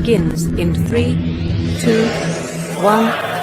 begins in 3, 2, 1.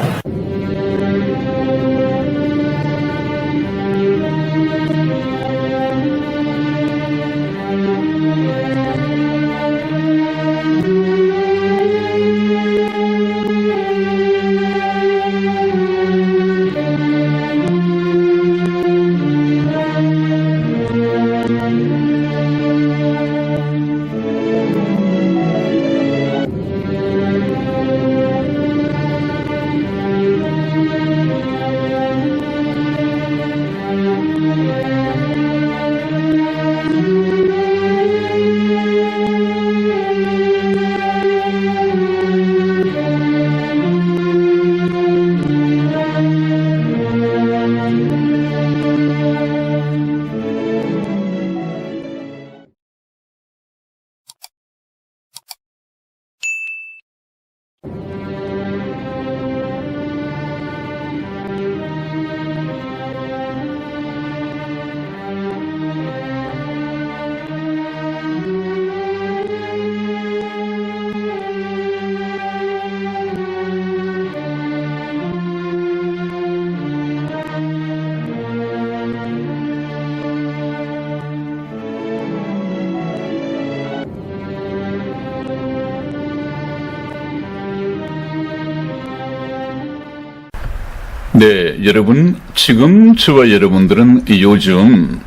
네, 여러분, 지금 저와 여러분들은 요즘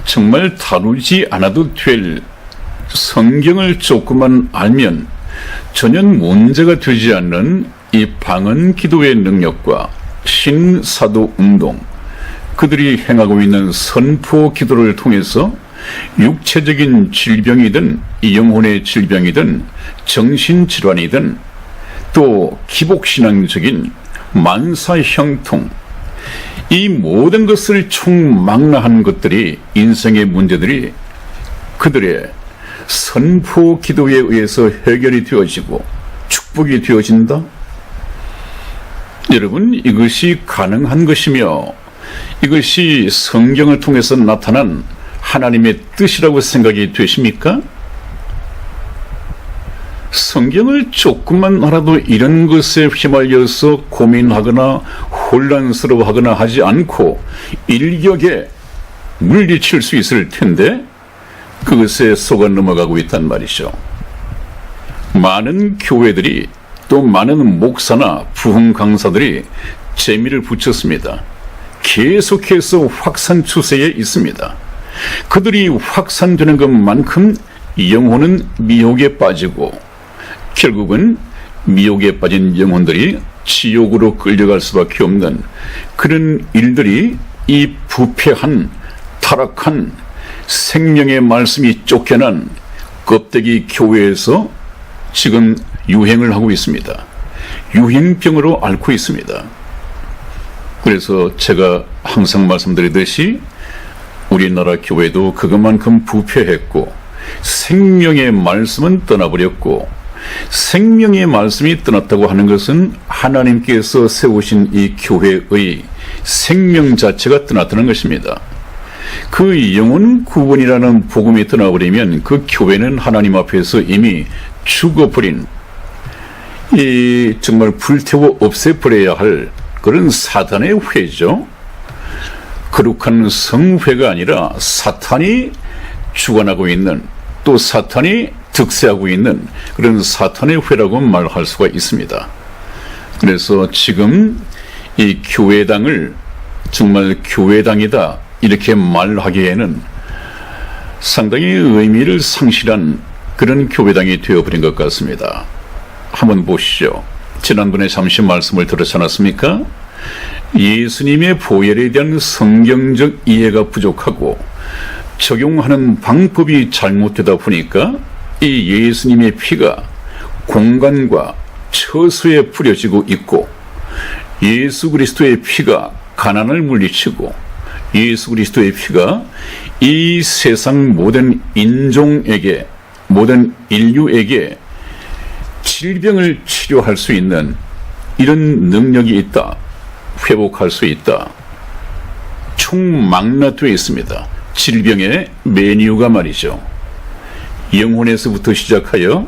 정말 다루지 않아도 될 성경을 조금만 알면 전혀 문제가 되지 않는 이 방언 기도의 능력과 신사도 운동, 그들이 행하고 있는 선포 기도를 통해서 육체적인 질병이든 영혼의 질병이든 정신질환이든 또 기복신앙적인 만사형통, 이 모든 것을 총망라한 것들이, 인생의 문제들이 그들의 선포 기도에 의해서 해결이 되어지고 축복이 되어진다? 여러분, 이것이 가능한 것이며 이것이 성경을 통해서 나타난 하나님의 뜻이라고 생각이 되십니까? 성경을 조금만 알아도 이런 것에 휘말려서 고민하거나 혼란스러워하거나 하지 않고 일격에 물리칠 수 있을 텐데 그것에 속아 넘어가고 있단 말이죠. 많은 교회들이 또 많은 목사나 부흥 강사들이 재미를 붙였습니다. 계속해서 확산 추세에 있습니다. 그들이 확산되는 것만큼 영혼은 미혹에 빠지고 결국은 미혹에 빠진 영혼들이 지옥으로 끌려갈 수밖에 없는 그런 일들이 이 부패한 타락한 생명의 말씀이 쫓겨난 껍데기 교회에서 지금 유행을 하고 있습니다. 유행병으로 앓고 있습니다. 그래서 제가 항상 말씀드리듯이 우리나라 교회도 그것만큼 부패했고 생명의 말씀은 떠나버렸고, 생명의 말씀이 떠났다고 하는 것은 하나님께서 세우신 이 교회의 생명 자체가 떠났다는 것입니다. 그 영혼 구원이라는 복음이 떠나버리면 그 교회는 하나님 앞에서 이미 죽어버린, 이 정말 불태워 없애버려야 할 그런 사단의 회죠. 거룩한 성회가 아니라 사탄이 주관하고 있는, 또 사탄이 득세하고 있는 그런 사탄의 회라고 말할 수가 있습니다. 그래서 지금 이 교회당을 정말 교회당이다 이렇게 말하기에는 상당히 의미를 상실한 그런 교회당이 되어버린 것 같습니다. 한번 보시죠. 지난번에 잠시 말씀을 들었지 않았습니까? 예수님의 보혈에 대한 성경적 이해가 부족하고 적용하는 방법이 잘못되다 보니까 이 예수님의 피가 공간과 처소에 뿌려지고 있고, 예수 그리스도의 피가 가난을 물리치고, 예수 그리스도의 피가 이 세상 모든 인종에게, 모든 인류에게 질병을 치료할 수 있는 이런 능력이 있다, 회복할 수 있다, 총망라되어 있습니다. 질병의 메뉴가 말이죠. 영혼에서부터 시작하여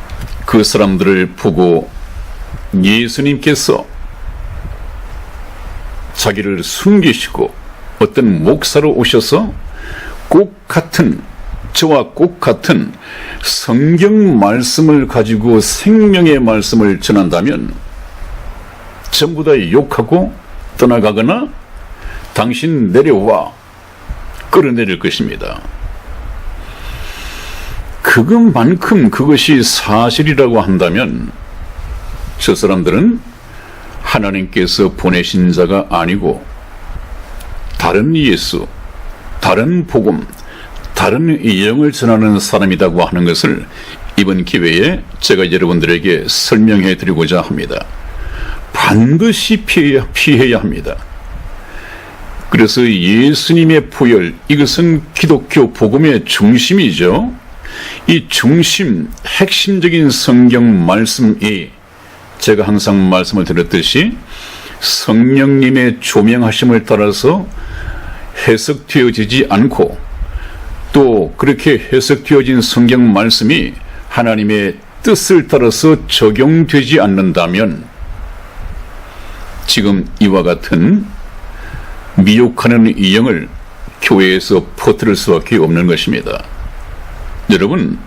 그 사람들을 보고 예수님께서 자기를 숨기시고 어떤 목사로 오셔서 저와 꼭 같은 성경 말씀을 가지고 생명의 말씀을 전한다면 전부 다 욕하고 떠나가거나 당신 내려와 끌어내릴 것입니다. 그것만큼 그것이 사실이라고 한다면 저 사람들은 하나님께서 보내신 자가 아니고 다른 예수, 다른 복음, 다른 영을 전하는 사람이라고 하는 것을 이번 기회에 제가 여러분들에게 설명해 드리고자 합니다. 반드시 피해야 합니다. 그래서 예수님의 보혈, 이것은 기독교 복음의 중심이죠. 이 중심, 핵심적인 성경 말씀이 제가 항상 말씀을 드렸듯이 성령님의 조명하심을 따라서 해석되어지지 않고 또 그렇게 해석되어진 성경 말씀이 하나님의 뜻을 따라서 적용되지 않는다면 지금 이와 같은 미혹하는 영을 교회에서 퍼뜨릴 수밖에 없는 것입니다. 여러분,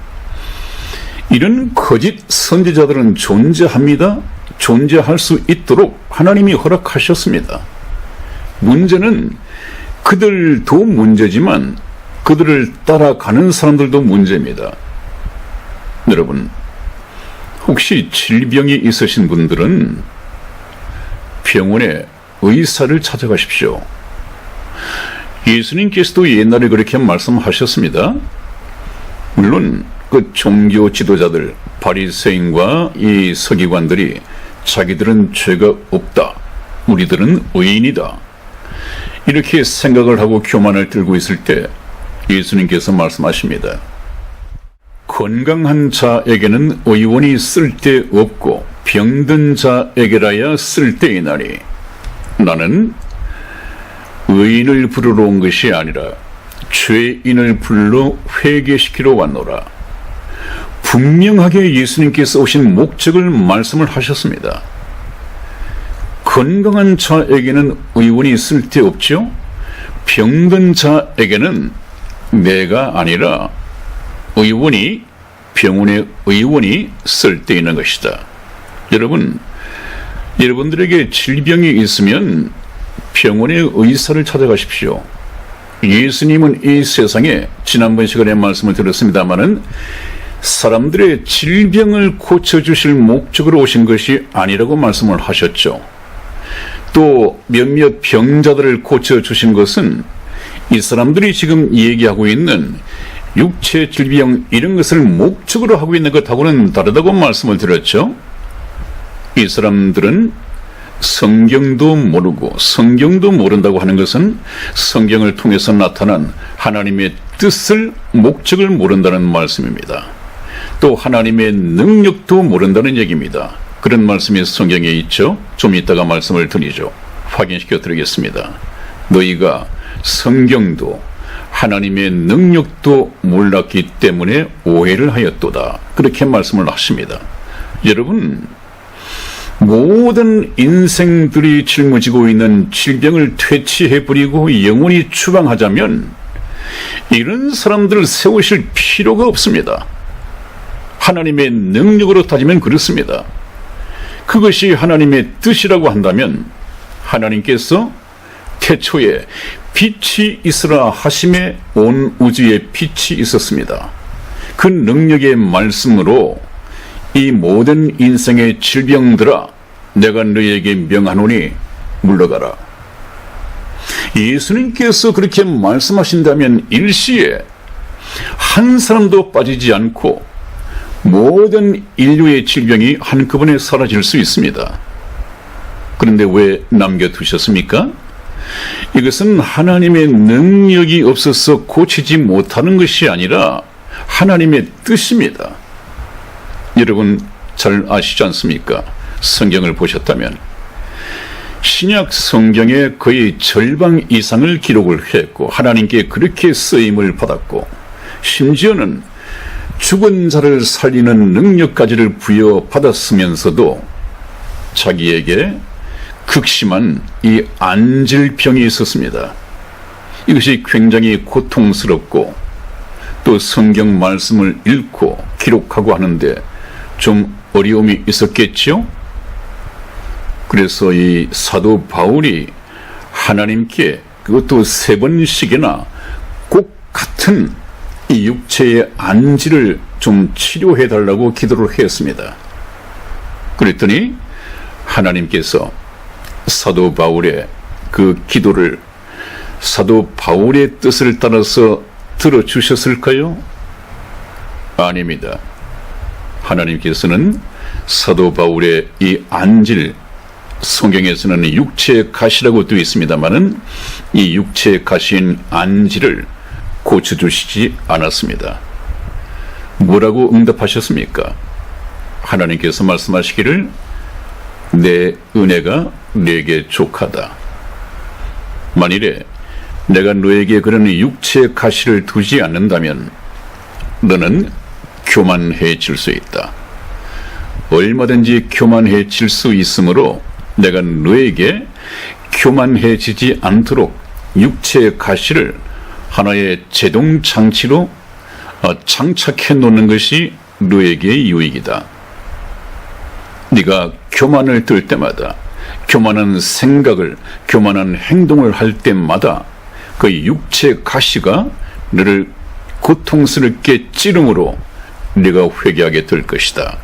이런 거짓 선지자들은 존재합니다. 존재할 수 있도록 하나님이 허락하셨습니다. 문제는 그들도 문제지만 그들을 따라가는 사람들도 문제입니다. 여러분, 혹시 질병이 있으신 분들은 병원에 의사를 찾아가십시오. 예수님께서도 옛날에 그렇게 말씀하셨습니다. 물론 그 종교 지도자들, 바리새인과 이 서기관들이 자기들은 죄가 없다, 우리들은 의인이다, 이렇게 생각을 하고 교만을 들고 있을 때 예수님께서 말씀하십니다. 건강한 자에게는 의원이 쓸데없고 병든 자에게라야 쓸데있나니 나는 의인을 부르러 온 것이 아니라 죄인을 불러 회개시키러 왔노라. 분명하게 예수님께서 오신 목적을 말씀을 하셨습니다. 건강한 자에게는 의원이 쓸데없죠. 병든 자에게는 내가 아니라 병원의 의원이 쓸데있는 것이다. 여러분, 여러분들에게 질병이 있으면 병원의 의사를 찾아가십시오. 예수님은 이 세상에 지난번 시간에 말씀을 드렸습니다마는 사람들의 질병을 고쳐주실 목적으로 오신 것이 아니라고 말씀을 하셨죠. 또 몇몇 병자들을 고쳐주신 것은 이 사람들이 지금 얘기하고 있는 육체 질병 이런 것을 목적으로 하고 있는 것하고는 다르다고 말씀을 드렸죠. 이 사람들은 성경도 모른다고 하는 것은 성경을 통해서 나타난 하나님의 뜻을, 목적을 모른다는 말씀입니다. 또 하나님의 능력도 모른다는 얘기입니다. 그런 말씀이 성경에 있죠. 좀 이따가 말씀을 드리죠. 확인시켜 드리겠습니다. 너희가 성경도 하나님의 능력도 몰랐기 때문에 오해를 하였도다. 그렇게 말씀을 하십니다. 여러분, 모든 인생들이 짊어지고 있는 질병을 퇴치해버리고 영원히 추방하자면 이런 사람들을 세우실 필요가 없습니다. 하나님의 능력으로 따지면 그렇습니다. 그것이 하나님의 뜻이라고 한다면 하나님께서 태초에 빛이 있으라 하심에 온 우주에 빛이 있었습니다. 그 능력의 말씀으로 이 모든 인생의 질병들아 내가 너희에게 명하노니 물러가라. 예수님께서 그렇게 말씀하신다면 일시에 한 사람도 빠지지 않고 모든 인류의 질병이 한꺼번에 사라질 수 있습니다. 그런데 왜 남겨두셨습니까? 이것은 하나님의 능력이 없어서 고치지 못하는 것이 아니라 하나님의 뜻입니다. 여러분 잘 아시지 않습니까? 성경을 보셨다면 신약 성경의 거의 절반 이상을 기록을 했고 하나님께 그렇게 쓰임을 받았고 심지어는 죽은 자를 살리는 능력까지를 부여받았으면서도 자기에게 극심한 이 안질병이 있었습니다. 이것이 굉장히 고통스럽고 또 성경 말씀을 읽고 기록하고 하는데 좀 어려움이 있었겠지요? 그래서 이 사도 바울이 하나님께 그것도 3번씩이나 꼭 같은 이 육체의 안지를 좀 치료해 달라고 기도를 했습니다. 그랬더니 하나님께서 사도 바울의 그 기도를 사도 바울의 뜻을 따라서 들어주셨을까요? 아닙니다. 하나님께서는 사도 바울의 이 안질, 성경에서는 육체의 가시라고 되어 있습니다마는 이 육체의 가시인 안질을 고쳐주시지 않았습니다. 뭐라고 응답하셨습니까? 하나님께서 말씀하시기를 내 은혜가 네게 족하다. 만일에 내가 너에게 그런 육체의 가시를 두지 않는다면 너는 교만해질 수 있다. 얼마든지 교만해질 수 있으므로 내가 너에게 교만해지지 않도록 육체의 가시를 하나의 제동 장치로 장착해 놓는 것이 너에게 유익이다. 네가 교만을 들 때마다, 교만한 생각을, 교만한 행동을 할 때마다 그 육체의 가시가 너를 고통스럽게 찌름으로 네가 회개하게 될 것이다.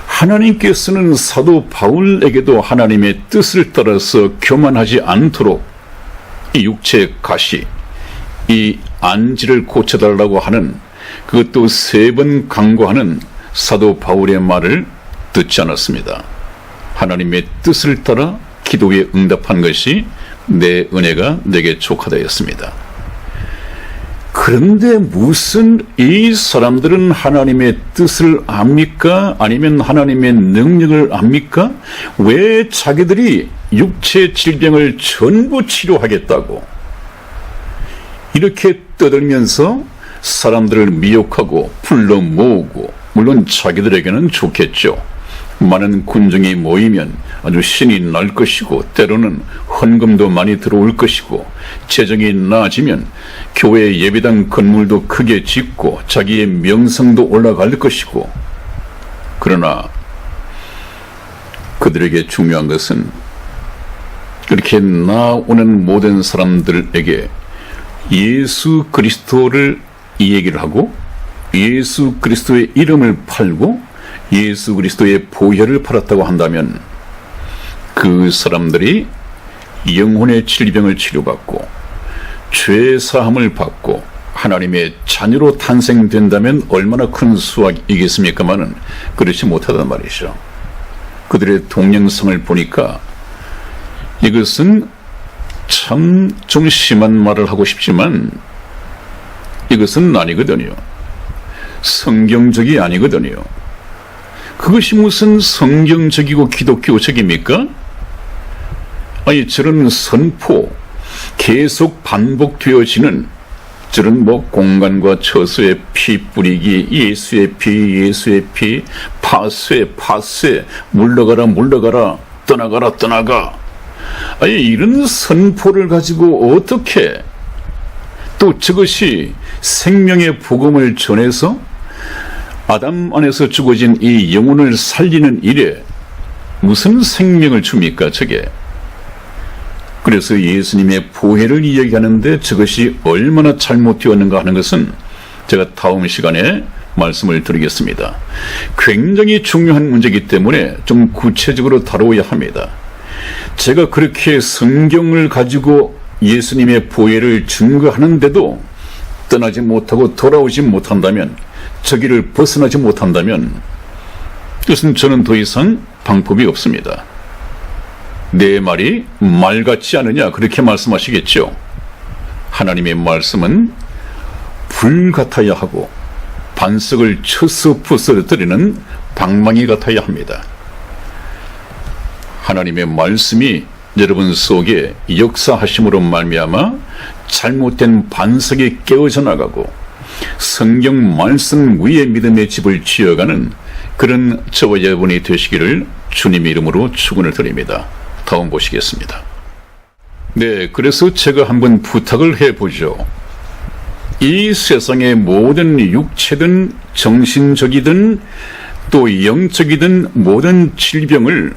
하나님께서는 사도 바울에게도 하나님의 뜻을 따라서 교만하지 않도록 이 육체의 가시, 이 안지를 고쳐달라고 하는, 그것도 3번 강구하는 사도 바울의 말을 듣지 않았습니다. 하나님의 뜻을 따라 기도에 응답한 것이 내 은혜가 내게 족하다였습니다. 그런데 무슨 이 사람들은 하나님의 뜻을 압니까? 아니면 하나님의 능력을 압니까? 왜 자기들이 육체 질병을 전부 치료하겠다고 이렇게 떠들면서 사람들을 미혹하고 불러 모으고, 물론 자기들에게는 좋겠죠. 많은 군중이 모이면 아주 신이 날 것이고 때로는 헌금도 많이 들어올 것이고 재정이 나아지면 교회 예배당 건물도 크게 짓고 자기의 명성도 올라갈 것이고, 그러나 그들에게 중요한 것은 그렇게 나오는 모든 사람들에게 예수 그리스도를 이 얘기를 하고 예수 그리스도의 이름을 팔고 예수 그리스도의 보혈을 팔았다고 한다면 그 사람들이 영혼의 질병을 치료받고 죄 사함을 받고 하나님의 자녀로 탄생된다면 얼마나 큰 수확이겠습니까마는 그렇지 못하단 말이죠. 그들의 동영상을 보니까 이것은 참 좀 심한 말을 하고 싶지만 이것은 아니거든요. 성경적이 아니거든요. 그것이 무슨 성경적이고 기독교적입니까? 아니, 저런 선포, 계속 반복되어지는 저런 공간과 처소에 피 뿌리기, 예수의 피, 파쇄, 물러가라, 떠나가. 아니, 이런 선포를 가지고 어떻게 또 저것이 생명의 복음을 전해서 아담 안에서 죽어진 이 영혼을 살리는 일에 무슨 생명을 줍니까, 저게? 그래서 예수님의 보혈을 이야기하는데 저것이 얼마나 잘못되었는가 하는 것은 제가 다음 시간에 말씀을 드리겠습니다. 굉장히 중요한 문제이기 때문에 좀 구체적으로 다루어야 합니다. 제가 그렇게 성경을 가지고 예수님의 보혈을 증거하는데도 떠나지 못하고 돌아오지 못한다면, 저기를 벗어나지 못한다면 그것은 저는 더 이상 방법이 없습니다. 내 말이 말 같지 않으냐, 그렇게 말씀하시겠죠. 하나님의 말씀은 불 같아야 하고 반석을 쳐서 부서뜨리는 방망이 같아야 합니다. 하나님의 말씀이 여러분 속에 역사하심으로 말미암아 잘못된 반석이 깨어져 나가고 성경 말씀 위에 믿음의 집을 지어가는 그런 저와 여러분이 되시기를 주님의 이름으로 축원을 드립니다. 다음 보시겠습니다. 네, 그래서 제가 한번 부탁을 해보죠. 이 세상의 모든 육체든 정신적이든 또 영적이든 모든 질병을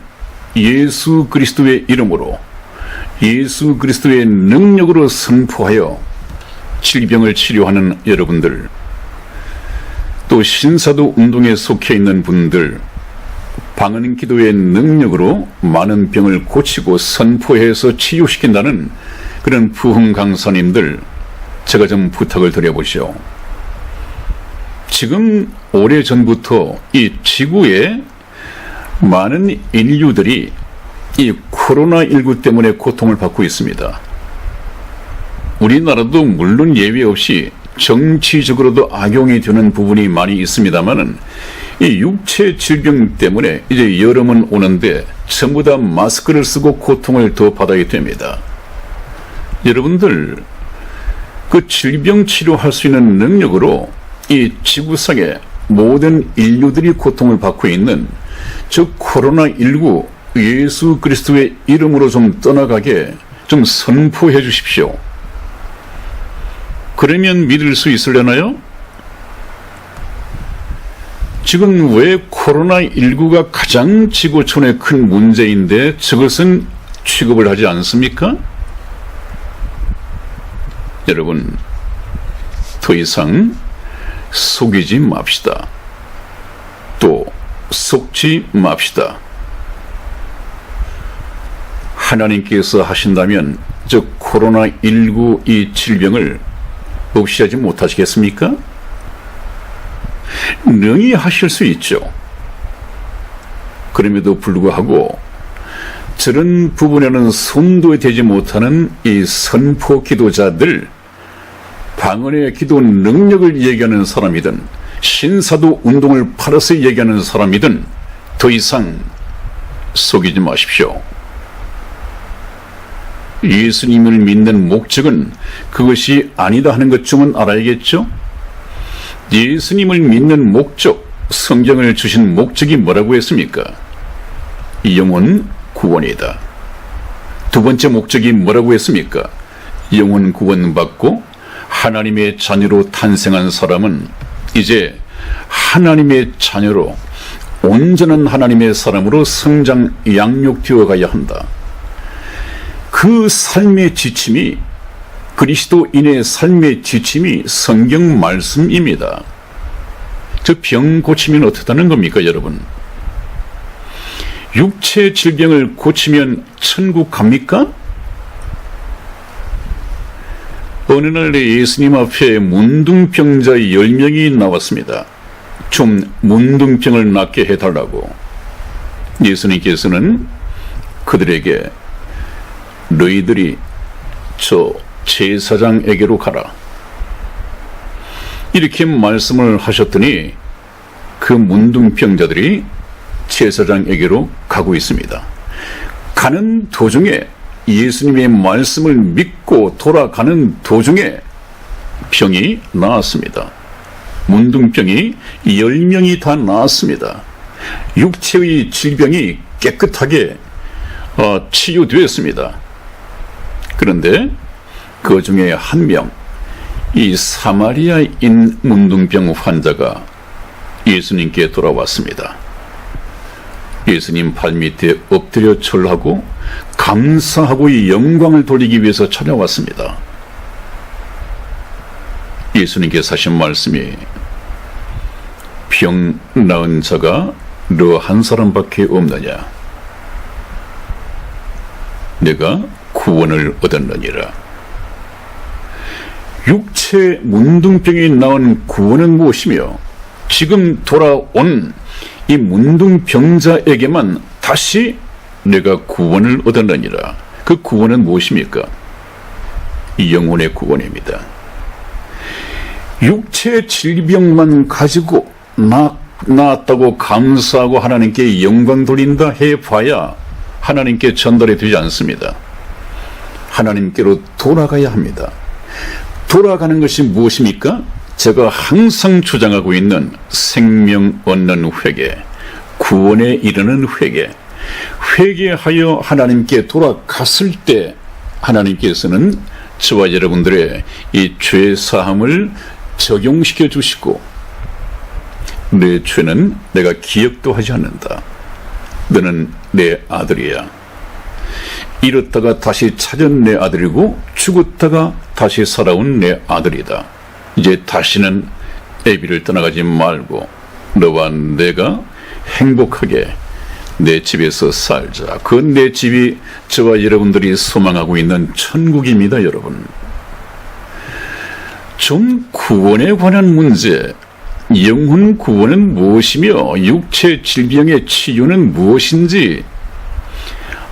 예수 그리스도의 이름으로, 예수 그리스도의 능력으로 선포하여 질병을 치료하는 여러분들, 또 신사도 운동에 속해 있는 분들, 방언 기도의 능력으로 많은 병을 고치고 선포해서 치유시킨다는 그런 부흥 강사님들, 제가 좀 부탁을 드려보시오. 지금 오래전부터 이 지구에 많은 인류들이 이 코로나19 때문에 고통을 받고 있습니다. 우리나라도 물론 예외 없이 정치적으로도 악용이 되는 부분이 많이 있습니다만은 이 육체 질병 때문에 이제 여름은 오는데 전부 다 마스크를 쓰고 고통을 더 받아야 됩니다. 여러분들, 그 질병 치료할 수 있는 능력으로 이 지구상의 모든 인류들이 고통을 받고 있는 저 코로나19 예수 그리스도의 이름으로 좀 떠나가게 좀 선포해 주십시오. 그러면 믿을 수 있으려나요? 지금 왜 코로나19가 가장 지구촌의 큰 문제인데 저것은 취급을 하지 않습니까? 여러분, 더 이상 속이지 맙시다. 또 속지 맙시다. 하나님께서 하신다면 저 코로나19 이 질병을 없이 하지 못하시겠습니까? 능히 하실 수 있죠. 그럼에도 불구하고 저런 부분에는 손도 대지 못하는 이 선포 기도자들, 방언의 기도 능력을 얘기하는 사람이든 신사도 운동을 팔아서 얘기하는 사람이든 더 이상 속이지 마십시오. 예수님을 믿는 목적은 그것이 아니다 하는 것쯤은 알아야겠죠? 예수님을 믿는 목적, 성경을 주신 목적이 뭐라고 했습니까? 영혼 구원이다. 두 번째 목적이 뭐라고 했습니까? 영혼 구원받고 하나님의 자녀로 탄생한 사람은 이제 하나님의 자녀로 온전한 하나님의 사람으로 성장 양육되어 가야 한다. 그 삶의 지침이, 그리스도인의 삶의 지침이 성경 말씀입니다. 저 병 고치면 어떻다는 겁니까, 여러분? 육체 질병을 고치면 천국 갑니까? 어느 날 예수님 앞에 문둥병자 10명이 나왔습니다. 좀 문둥병을 낫게 해달라고. 예수님께서는 그들에게 너희들이 저 제사장에게로 가라, 이렇게 말씀을 하셨더니 그 문둥병자들이 제사장에게로 가고 있습니다. 가는 도중에, 예수님의 말씀을 믿고 돌아가는 도중에 병이 나았습니다. 문둥병이 10명이 다 나았습니다. 육체의 질병이 깨끗하게 치유되었습니다. 그런데 그 중에 한 명, 이 사마리아인 문둥병 환자가 예수님께 돌아왔습니다. 예수님 발밑에 엎드려 절하고 감사하고 이 영광을 돌리기 위해서 찾아왔습니다. 예수님께서 하신 말씀이, 병 나은 자가 너 한 사람밖에 없느냐? 내가 구원을 얻었느니라. 육체 문둥병이 나은 구원은 무엇이며, 지금 돌아온 이 문둥병자에게만 다시 내가 구원을 얻었느니라. 그 구원은 무엇입니까? 이 영혼의 구원입니다. 육체 질병만 가지고 나았다고 감사하고 하나님께 영광 돌린다 해봐야 하나님께 전달이 되지 않습니다. 하나님께로 돌아가야 합니다. 돌아가는 것이 무엇입니까? 제가 항상 주장하고 있는 생명 얻는 회개, 구원에 이르는 회개, 회개하여 하나님께 돌아갔을 때 하나님께서는 저와 여러분들의 이 죄 사함을 적용시켜 주시고, 내 죄는 내가 기억도 하지 않는다. 너는 내 아들이야. 잃었다가 다시 찾은 내 아들이고 죽었다가 다시 살아온 내 아들이다. 이제 다시는 애비를 떠나가지 말고 너와 내가 행복하게 내 집에서 살자. 그 내 집이 저와 여러분들이 소망하고 있는 천국입니다, 여러분. 좀 구원에 관한 문제, 영혼 구원은 무엇이며 육체 질병의 치유는 무엇인지,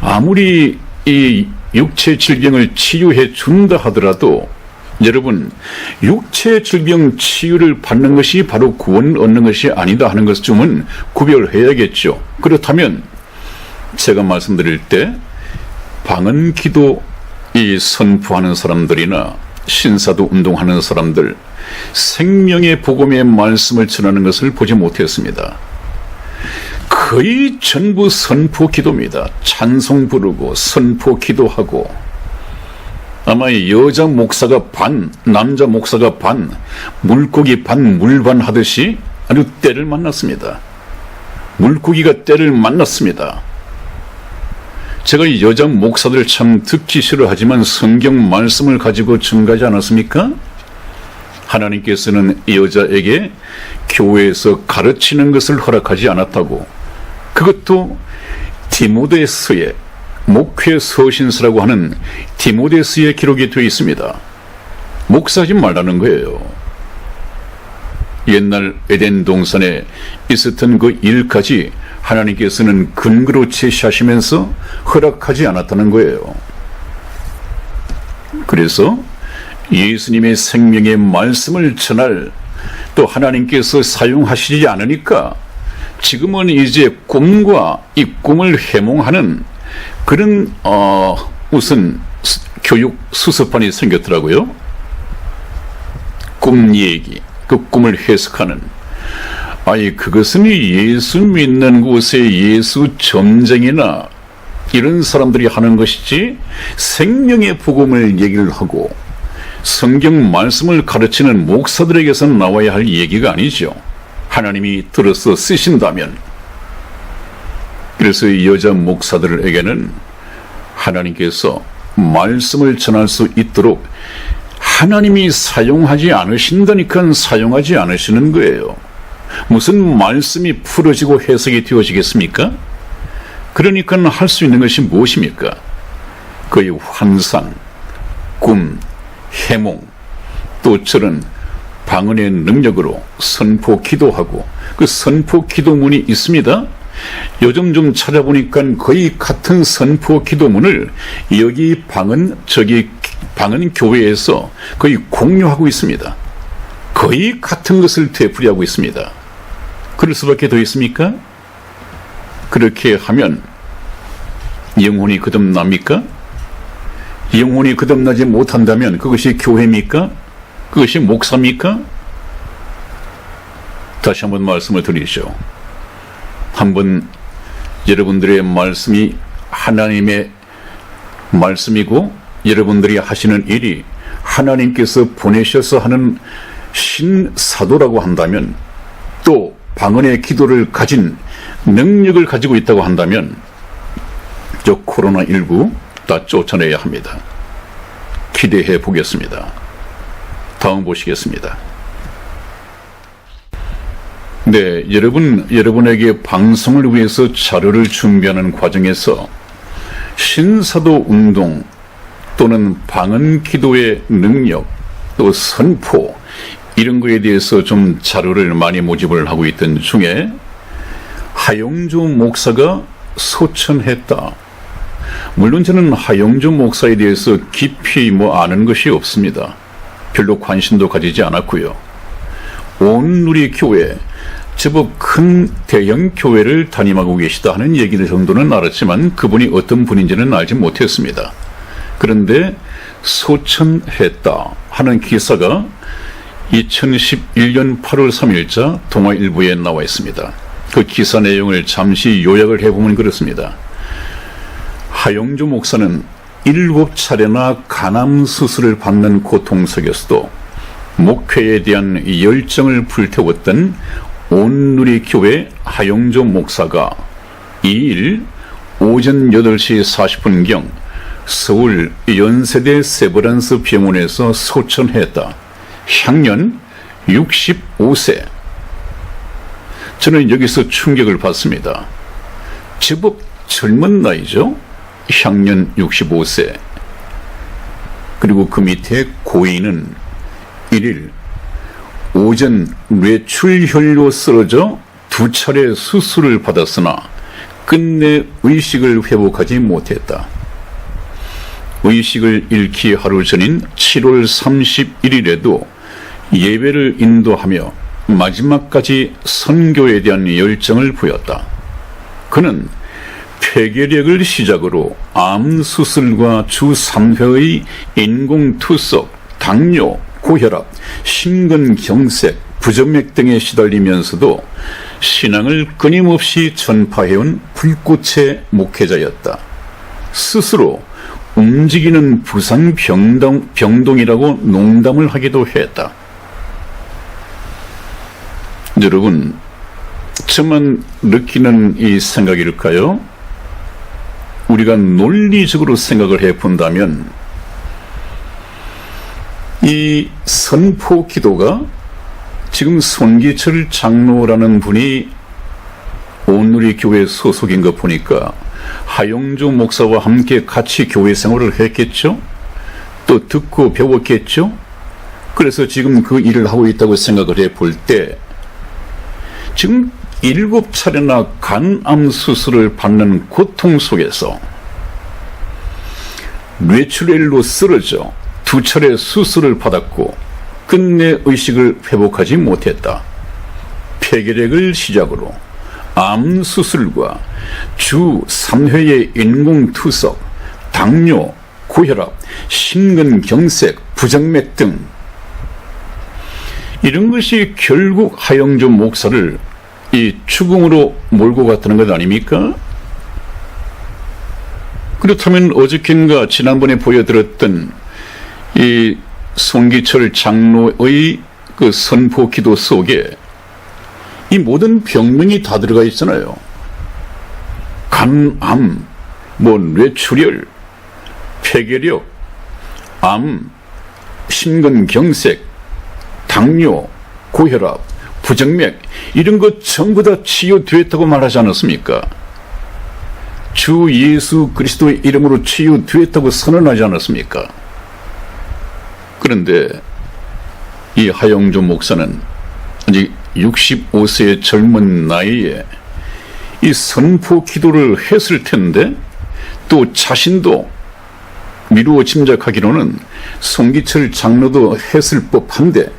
아무리 이 육체 질병을 치유해 준다 하더라도 여러분, 육체 질병 치유를 받는 것이 바로 구원을 얻는 것이 아니다 하는 것을 좀은 구별해야겠죠. 그렇다면 제가 말씀드릴 때 방언 기도 이 선포하는 사람들이나 신사도 운동하는 사람들, 생명의 복음의 말씀을 전하는 것을 보지 못했습니다. 거의 전부 선포 기도입니다. 찬송 부르고 선포 기도하고, 아마 여자 목사가 반, 남자 목사가 반, 물고기 반, 물반 하듯이 아주 때를 만났습니다. 물고기가 때를 만났습니다. 제가 여자 목사들 참 듣기 싫어하지만 성경 말씀을 가지고 증가하지 않았습니까? 하나님께서는 여자에게 교회에서 가르치는 것을 허락하지 않았다고. 그것도 디모데서에, 목회 서신서라고 하는 디모데서에 기록이 되어 있습니다. 목사하지 말라는 거예요. 옛날 에덴 동산에 있었던 그 일까지 하나님께서는 근거로 제시하시면서 허락하지 않았다는 거예요. 그래서 예수님의 생명의 말씀을 전할, 또 하나님께서 사용하시지 않으니까 지금은 이제 꿈과 이 꿈을 해몽하는 그런 무슨 교육 수습반이 생겼더라고요. 꿈 얘기, 그 꿈을 해석하는. 아니, 그것은 예수 믿는 곳에 예수 점쟁이나 이런 사람들이 하는 것이지, 생명의 복음을 얘기를 하고 성경 말씀을 가르치는 목사들에게서는 나와야 할 얘기가 아니죠. 하나님이 들어서 쓰신다면. 그래서 이 여자 목사들에게는 하나님께서 말씀을 전할 수 있도록 하나님이 사용하지 않으신다니까 사용하지 않으시는 거예요. 무슨 말씀이 풀어지고 해석이 되어지겠습니까? 그러니까 할 수 있는 것이 무엇입니까? 거의 환상, 꿈, 해몽, 또 저런 방언의 능력으로 선포 기도하고, 그 선포 기도문이 있습니다. 요즘 좀 찾아보니까 거의 같은 선포 기도문을 여기 방언 저기 방언 교회에서 거의 공유하고 있습니다. 거의 같은 것을 되풀이하고 있습니다. 그럴 수밖에 더 있습니까? 그렇게 하면 영혼이 거듭납니까? 영혼이 거듭나지 못한다면 그것이 교회입니까? 그것이 목사입니까? 다시 한번 말씀을 드리죠. 한번 여러분들의 말씀이 하나님의 말씀이고 여러분들이 하시는 일이 하나님께서 보내셔서 하는 신사도라고 한다면, 또 방언의 기도를 가진 능력을 가지고 있다고 한다면 저 코로나19 다 쫓아내야 합니다. 기대해 보겠습니다. 다음 보시겠습니다. 네, 여러분에게 방송을 위해서 자료를 준비하는 과정에서 신사도 운동 또는 방언 기도의 능력, 또 선포, 이런 거에 대해서 좀 자료를 많이 모집을 하고 있던 중에 하영조 목사가 소천했다. 물론 저는 하영조 목사에 대해서 깊이 아는 것이 없습니다. 별로 관심도 가지지 않았고요. 온 우리 교회, 제법 큰 대형 교회를 담임하고 계시다 하는 얘기를 정도는 알았지만 그분이 어떤 분인지는 알지 못했습니다. 그런데 소천했다 하는 기사가 2011년 8월 3일자 동아일보에 나와 있습니다. 그 기사 내용을 잠시 요약을 해보면 그렇습니다. 하영조 목사는 7차례나 간암 수술을 받는 고통 속에서도 목회에 대한 열정을 불태웠던 온누리교회 하영조 목사가 2일 오전 8시 40분경 서울 연세대 세브란스 병원에서 소천했다. 향년 65세. 저는 여기서 충격을 받습니다. 제법 젊은 나이죠. 향년 65세. 그리고 그 밑에 고인은 1일 오전 뇌출혈로 쓰러져 2차례 수술을 받았으나 끝내 의식을 회복하지 못했다. 의식을 잃기 하루 전인 7월 31일에도 예배를 인도하며 마지막까지 선교에 대한 열정을 보였다. 그는 폐결핵을 시작으로 암 수술과 주 3회의 인공투석, 당뇨, 고혈압, 심근경색, 부정맥 등에 시달리면서도 신앙을 끊임없이 전파해온 불꽃의 목회자였다. 스스로 움직이는 부산병동이라고 농담을 하기도 했다. 여러분, 저만 느끼는 이 생각일까요? 우리가 논리적으로 생각을 해본다면 이 선포 기도가 지금 손기철 장로라는 분이 온누리교회 소속인 거 보니까 하영조 목사와 함께 같이 교회 생활을 했겠죠? 또 듣고 배웠겠죠? 그래서 지금 그 일을 하고 있다고 생각을 해볼 때 지금 7차례나 간암 수술을 받는 고통 속에서 뇌출혈로 쓰러져 2차례 수술을 받았고 끝내 의식을 회복하지 못했다. 폐결핵을 시작으로 암 수술과 주 3회의 인공투석, 당뇨, 고혈압, 심근경색, 부정맥 등 이런 것이 결국 하영조 목사를 이 죽음으로 몰고 갔다는 것 아닙니까? 그렇다면 어저께인가 지난번에 보여드렸던 이 손기철 장로의 그 선포 기도 속에 이 모든 병명이 다 들어가 있잖아요. 간암, 뇌출혈, 폐결핵, 암, 심근경색, 당뇨, 고혈압, 부정맥 이런 것 전부 다 치유되었다고 말하지 않았습니까? 주 예수 그리스도의 이름으로 치유되었다고 선언하지 않았습니까? 그런데 이 하영조 목사는 아직 65세의 젊은 나이에 이 선포 기도를 했을 텐데 또 자신도 미루어 짐작하기로는 손기철 장로도 했을 법한데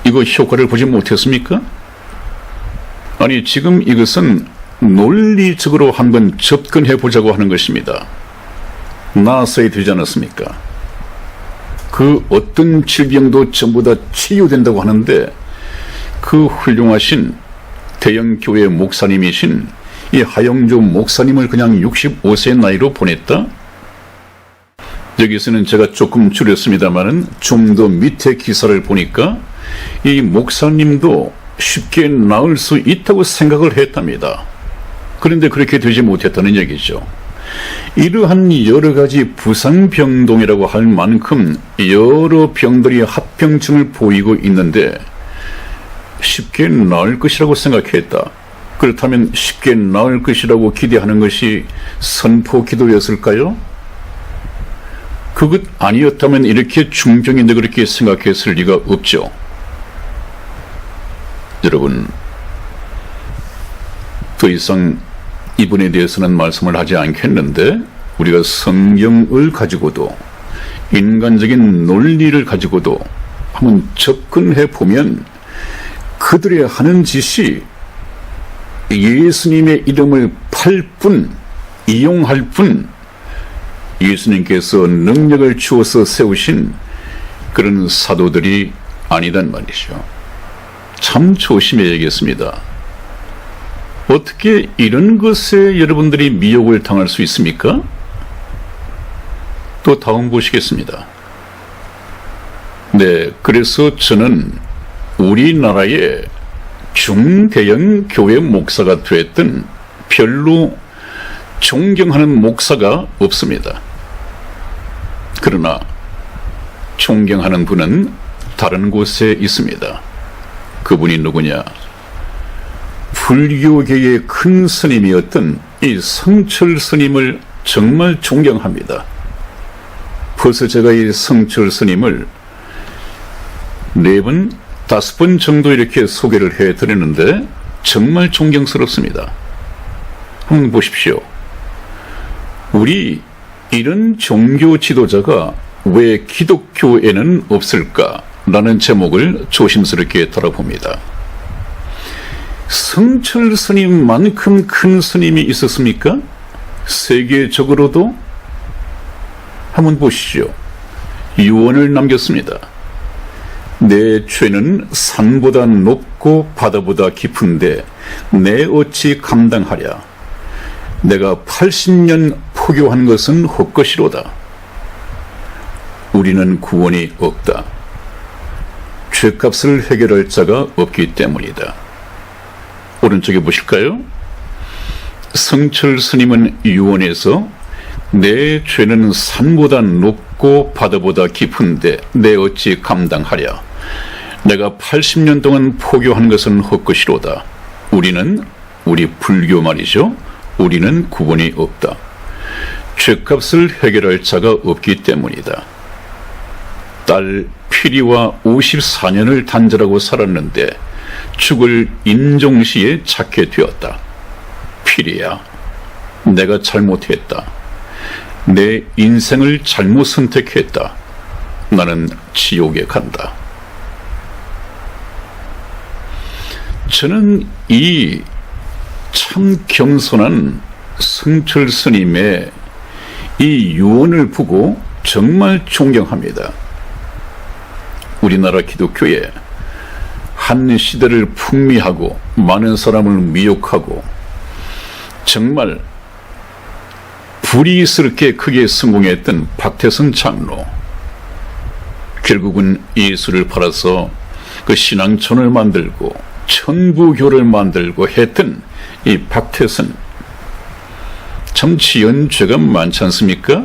이거 효과를 보지 못했습니까? 아니 지금 이것은 논리적으로 한번 접근해 보자고 하는 것입니다. 나서야 되지 않았습니까? 그 어떤 질병도 전부 다 치유된다고 하는데 그 훌륭하신 대형교회 목사님이신 이 하영조 목사님을 그냥 65세 나이로 보냈다? 여기서는 제가 조금 줄였습니다만은 좀 더 밑에 기사를 보니까 이 목사님도 쉽게 나을 수 있다고 생각을 했답니다. 그런데 그렇게 되지 못했다는 얘기죠. 이러한 여러 가지 부상병동이라고 할 만큼 여러 병들이 합병증을 보이고 있는데 쉽게 나을 것이라고 생각했다. 그렇다면 쉽게 나을 것이라고 기대하는 것이 선포 기도였을까요? 그것 아니었다면 이렇게 중병인데 그렇게 생각했을 리가 없죠. 여러분, 더 이상 이분에 대해서는 말씀을 하지 않겠는데 우리가 성경을 가지고도 인간적인 논리를 가지고도 한번 접근해 보면 그들의 하는 짓이 예수님의 이름을 팔 뿐, 이용할 뿐 예수님께서 능력을 주어서 세우신 그런 사도들이 아니단 말이죠. 참 조심해야겠습니다. 어떻게 이런 것에 여러분들이 미혹을 당할 수 있습니까? 또 다음 보시겠습니다. 네, 그래서 저는 우리나라의 중대형 교회 목사가 됐든 별로 존경하는 목사가 없습니다. 그러나 존경하는 분은 다른 곳에 있습니다. 그분이 누구냐? 불교계의 큰 스님이었던 이 성철 스님을 정말 존경합니다. 벌써 제가 이 성철 스님을 4번, 5번 정도 이렇게 소개를 해드리는데 정말 존경스럽습니다. 한번 보십시오. 우리 이런 종교 지도자가 왜 기독교에는 없을까라는 제목을 조심스럽게 다뤄봅니다. 성철 스님만큼 큰 스님이 있었습니까? 세계적으로도? 한번 보시죠. 유언을 남겼습니다. 내 죄는 산보다 높고 바다보다 깊은데 내 어찌 감당하랴. 내가 80년 포교한 것은 헛것이로다. 우리는 구원이 없다. 죄값을 해결할 자가 없기 때문이다. 오른쪽에 보실까요? 성철 스님은 유언에서 내 죄는 산보다 높고 바다보다 깊은데 내 어찌 감당하랴. 내가 80년 동안 포교한 것은 헛것이로다. 우리 불교 말이죠. 우리는 구원이 없다. 죄값을 해결할 자가 없기 때문이다. 딸 피리와 54년을 단절하고 살았는데 죽을 인종시에 찾게 되었다. 피리야, 내가 잘못했다. 내 인생을 잘못 선택했다. 나는 지옥에 간다. 저는 이 참 겸손한 성철 스님의 이 유언을 보고 정말 존경합니다. 우리나라 기독교에 한 시대를 풍미하고 많은 사람을 미혹하고 정말 불의스럽게 크게 성공했던 박태선 장로, 결국은 예수를 팔아서 그 신앙촌을 만들고 천부교를 만들고 했던 이 박태선, 참 지은 죄가 많지 않습니까?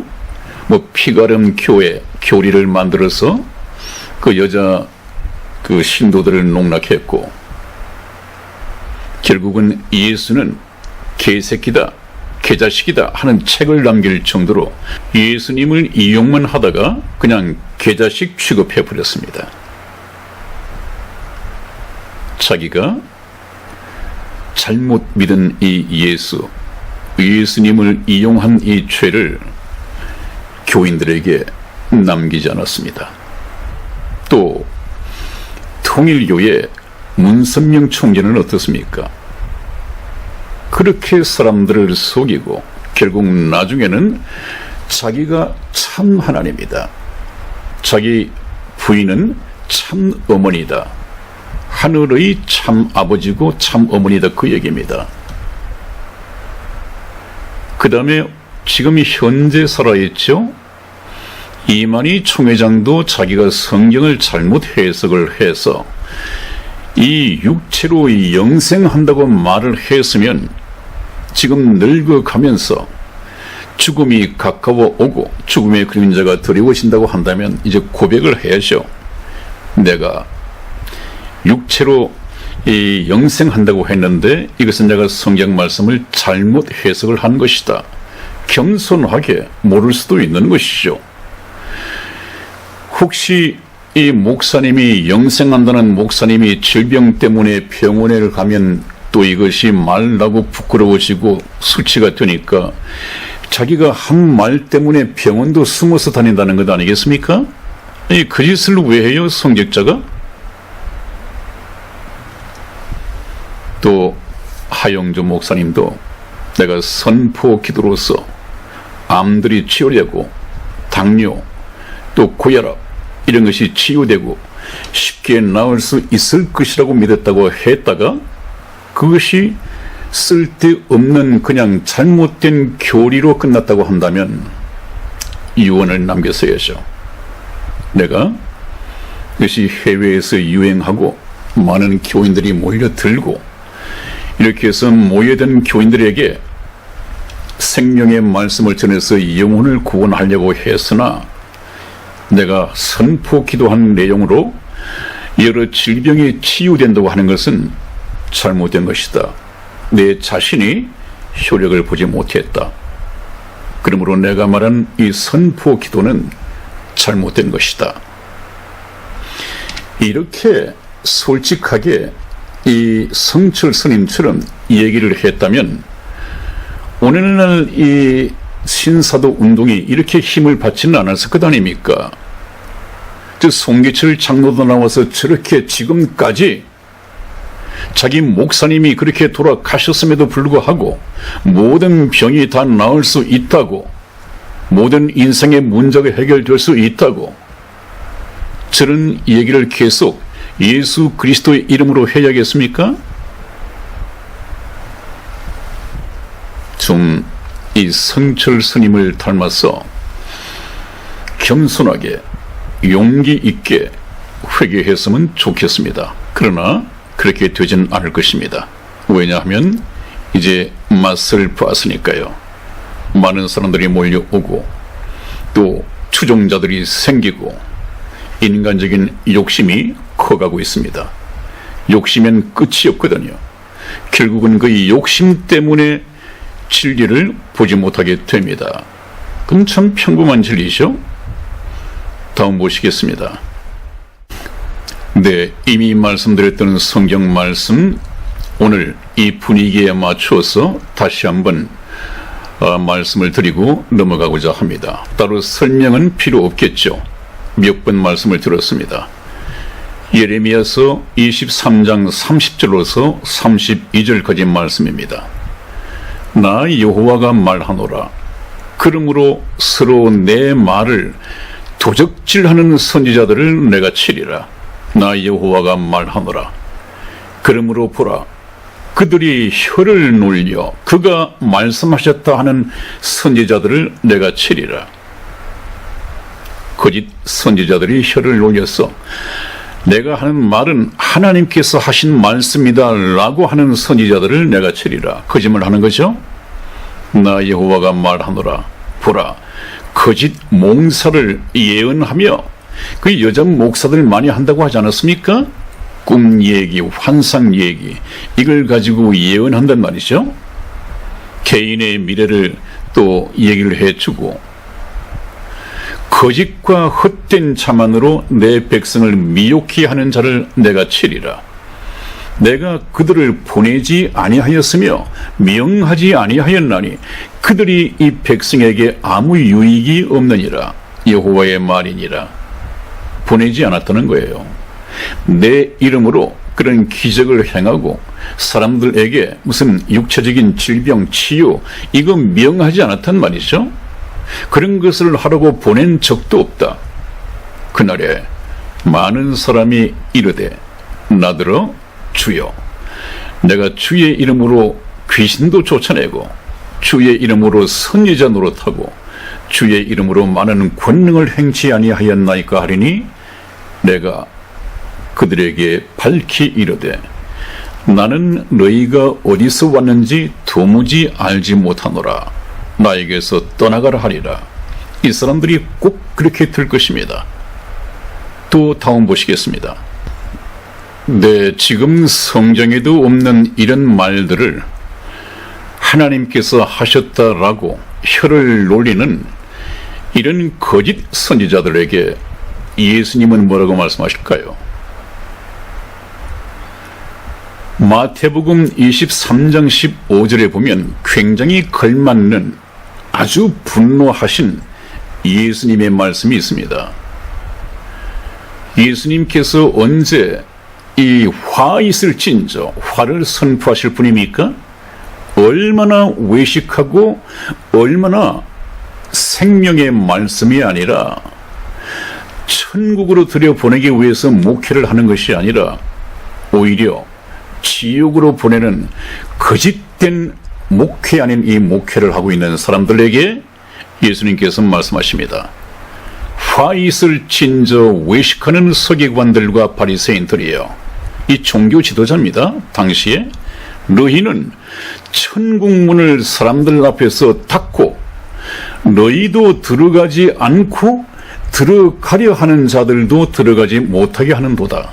뭐 피가름 교회 교리를 만들어서 그 여자 그 신도들을 농락했고, 결국은 예수는 개새끼다, 개자식이다 하는 책을 남길 정도로 예수님을 이용만 하다가 그냥 개자식 취급해버렸습니다. 자기가 잘못 믿은 이 예수님을 이용한 이 죄를 교인들에게 남기지 않았습니다. 또 통일교의 문선명 총재는 어떻습니까? 그렇게 사람들을 속이고 결국 나중에는 자기가 참 하나님이다, 자기 부인은 참 어머니다, 하늘의 참 아버지고 참 어머니다, 그 얘기입니다. 그 다음에 지금 현재 살아있죠? 이만희 총회장도 자기가 성경을 잘못 해석을 해서 이 육체로 영생한다고 말을 했으면 지금 늙어가면서 죽음이 가까워 오고 죽음의 그림자가 두려워진다고 한다면 이제 고백을 해야죠. 내가 육체로 영생한다고 했는데 이것은 내가 성경 말씀을 잘못 해석을 한 것이다. 겸손하게 모를 수도 있는 것이죠. 혹시 이 목사님이 영생한다는 목사님이 질병 때문에 병원에 가면 또 이것이 말라고 부끄러워지고 수치가 되니까 자기가 한 말 때문에 병원도 숨어서 다닌다는 것 아니겠습니까? 그 짓을 왜 해요, 성직자가? 또 하영조 목사님도 내가 선포 기도로서 암들이 치유되고 당뇨 또 고혈압 이런 것이 치유되고 쉽게 나을 수 있을 것이라고 믿었다고 했다가 그것이 쓸데없는 그냥 잘못된 교리로 끝났다고 한다면 유언을 남겼어야죠. 내가 그것이 해외에서 유행하고 많은 교인들이 몰려들고 이렇게 해서 모여든 교인들에게 생명의 말씀을 전해서 영혼을 구원하려고 했으나 내가 선포 기도한 내용으로 여러 질병이 치유된다고 하는 것은 잘못된 것이다. 내 자신이 효력을 보지 못했다. 그러므로 내가 말한 이 선포 기도는 잘못된 것이다. 이렇게 솔직하게 이 성철 스님처럼 얘기를 했다면 오늘날 이 신사도 운동이 이렇게 힘을 받지는 않았을 것 아닙니까? 송기철 장로도 나와서 저렇게 지금까지 자기 목사님이 그렇게 돌아가셨음에도 불구하고 모든 병이 다 나을 수 있다고, 모든 인생의 문제가 해결될 수 있다고 저런 얘기를 계속 예수 그리스도의 이름으로 해야겠습니까? 좀 이 성철 스님을 닮아서 겸손하게 용기 있게 회개했으면 좋겠습니다. 그러나 그렇게 되진 않을 것입니다. 왜냐하면 이제 맛을 봤으니까요. 많은 사람들이 몰려오고 또 추종자들이 생기고 인간적인 욕심이 커가고 있습니다. 욕심엔 끝이 없거든요. 결국은 그 욕심 때문에 진리를 보지 못하게 됩니다. 그럼 참 평범한 진리죠? 다음 보시겠습니다. 네, 이미 말씀드렸던 성경 말씀 오늘 이 분위기에 맞추어서 다시 한번 말씀을 드리고 넘어가고자 합니다. 따로 설명은 필요 없겠죠. 몇 번 말씀을 들었습니다. 예레미야서 23장 30절로서 32절까지 말씀입니다. 나 여호와가 말하노라. 그러므로 서로 내 말을 도적질하는 선지자들을 내가 치리라. 나 여호와가 말하노라. 그러므로 보라. 그들이 혀를 놀려 그가 말씀하셨다 하는 선지자들을 내가 치리라. 거짓 선지자들이 혀를 놀려서 내가 하는 말은 하나님께서 하신 말씀이다 라고 하는 선지자들을 내가 치리라. 거짓말하는 거죠. 나 여호와가 말하노라. 보라. 거짓 몽사를 예언하며 그 여자 목사들 많이 한다고 하지 않았습니까? 꿈 얘기, 환상 얘기 이걸 가지고 예언한단 말이죠. 개인의 미래를 또 얘기를 해주고 거짓과 헛된 자만으로 내 백성을 미혹케 하는 자를 내가 치리라. 내가 그들을 보내지 아니하였으며 명하지 아니하였나니 그들이 이 백성에게 아무 유익이 없느니라. 여호와의 말이니라. 보내지 않았다는 거예요. 내 이름으로 그런 기적을 행하고 사람들에게 무슨 육체적인 질병 치유 이거 명하지 않았단 말이죠. 그런 것을 하라고 보낸 적도 없다. 그날에 많은 사람이 이르되 나더러 주여 내가 주의 이름으로 귀신도 쫓아내고 주의 이름으로 선지자 노릇하고 주의 이름으로 많은 권능을 행치 아니하였나이까 하리니 내가 그들에게 밝히 이르되 나는 너희가 어디서 왔는지 도무지 알지 못하노라. 나에게서 떠나가라 하리라. 이 사람들이 꼭 그렇게 될 것입니다. 또 다음 보시겠습니다. 네, 지금 성경에도 없는 이런 말들을 하나님께서 하셨다라고 혀를 놀리는 이런 거짓 선지자들에게 예수님은 뭐라고 말씀하실까요? 마태복음 23장 15절에 보면 굉장히 걸맞는 아주 분노하신 예수님의 말씀이 있습니다. 예수님께서 언제 이 화 있을진저 화를 선포하실 분입니까? 얼마나 외식하고 얼마나 생명의 말씀이 아니라 천국으로 들여보내기 위해서 목회를 하는 것이 아니라 오히려 지옥으로 보내는 거짓된 목회 아닌 이 목회를 하고 있는 사람들에게 예수님께서 말씀하십니다. 화 있을 진저 외식하는 서기관들과 바리새인들이여. 이 종교 지도자입니다. 당시에 너희는 천국 문을 사람들 앞에서 닫고 너희도 들어가지 않고 들어가려 하는 자들도 들어가지 못하게 하는도다.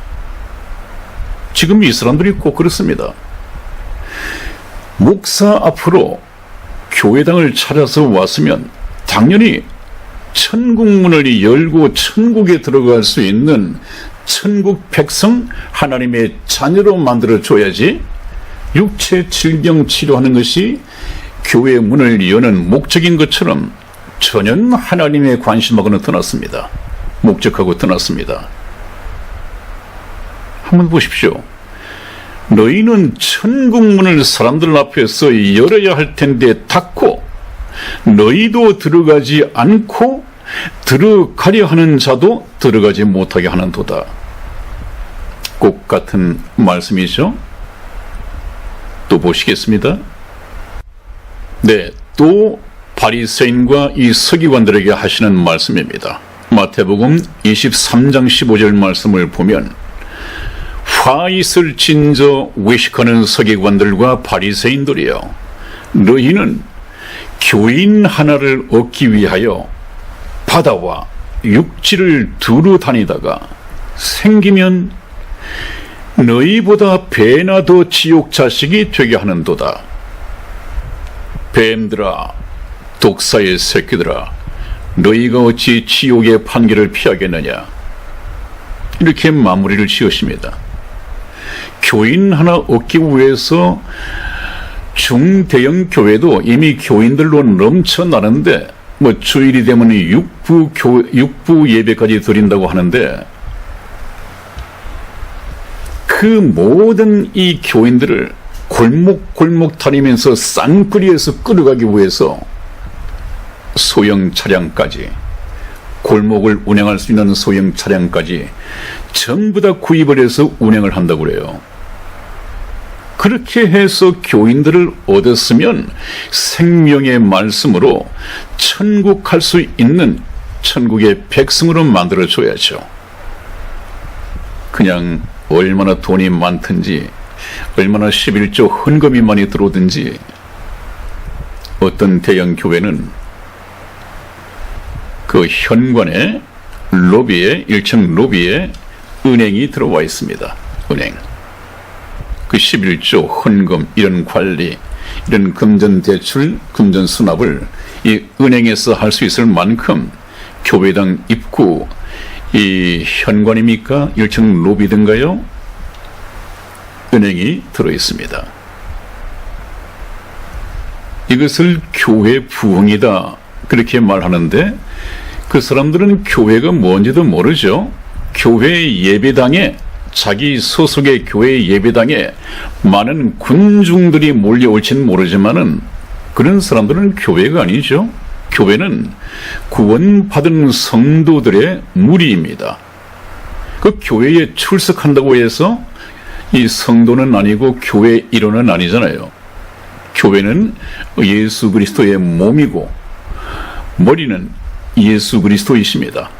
지금 이 사람들이 꼭 그렇습니다. 목사 앞으로 교회당을 찾아서 왔으면 당연히 천국 문을 열고 천국에 들어갈 수 있는 천국 백성, 하나님의 자녀로 만들어줘야지 육체 질병 치료하는 것이 교회 문을 여는 목적인 것처럼 전혀 하나님의 관심하고는 떠났습니다. 목적하고 떠났습니다. 한번 보십시오. 너희는 천국 문을 사람들 앞에서 열어야 할 텐데 닫고 너희도 들어가지 않고 들어가려 하는 자도 들어가지 못하게 하는도다. 꼭 같은 말씀이죠. 또 보시겠습니다. 네, 또 바리새인과 이 서기관들에게 하시는 말씀입니다. 마태복음 23장 15절 말씀을 보면 화 있을 진저 외식하는 서기관들과 바리새인들이여, 너희는 교인 하나를 얻기 위하여 바다와 육지를 두루 다니다가 생기면 너희보다 배나 더 지옥 자식이 되게 하는도다. 뱀들아, 독사의 새끼들아, 너희가 어찌 지옥의 판결을 피하겠느냐. 이렇게 마무리를 지으십니다. 교인 하나 얻기 위해서 중대형 교회도 이미 교인들로 넘쳐나는데 뭐 주일이 되면 육부 예배까지 드린다고 하는데 그 모든 이 교인들을 골목골목 다니면서 쌍끌이에서 끌어가기 위해서 소형 차량까지, 골목을 운행할 수 있는 소형 차량까지 전부 다 구입을 해서 운행을 한다고 그래요. 그렇게 해서 교인들을 얻었으면 생명의 말씀으로 천국 갈 수 있는 천국의 백성으로 만들어줘야죠. 그냥 얼마나 돈이 많든지 얼마나 11조 헌금이 많이 들어오든지 어떤 대형 교회는 그 현관에 로비에 1층 로비에 은행이 들어와 있습니다. 은행. 그 11조 헌금, 이런 관리, 이런 금전 대출, 금전 수납을 이 은행에서 할 수 있을 만큼 교회당 입구 이 현관입니까? 1층 로비든가요? 은행이 들어 있습니다. 이것을 교회 부흥이다 그렇게 말하는데 그 사람들은 교회가 뭔지도 모르죠. 교회 예배당에, 자기 소속의 교회 예배당에 많은 군중들이 몰려올지는 모르지만은 그런 사람들은 교회가 아니죠. 교회는 구원받은 성도들의 무리입니다. 그 교회에 출석한다고 해서 이 성도는 아니고 교회 일원은 아니잖아요. 교회는 예수 그리스도의 몸이고 머리는 예수 그리스도이십니다.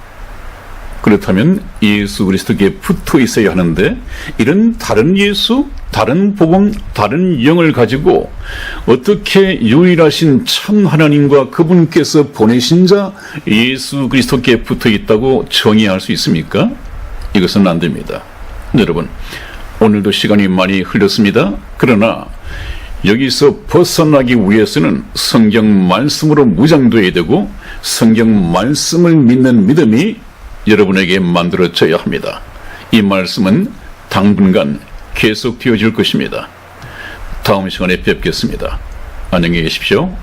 그렇다면 예수 그리스도께 붙어 있어야 하는데 이런 다른 예수, 다른 복음, 다른 영을 가지고 어떻게 유일하신 참 하나님과 그분께서 보내신 자 예수 그리스도께 붙어 있다고 정의할 수 있습니까? 이것은 안 됩니다. 여러분, 오늘도 시간이 많이 흘렀습니다. 그러나 여기서 벗어나기 위해서는 성경 말씀으로 무장되어야 되고 성경 말씀을 믿는 믿음이 여러분에게 만들어져야 합니다. 이 말씀은 당분간 계속 되어질 것입니다. 다음 시간에 뵙겠습니다. 안녕히 계십시오.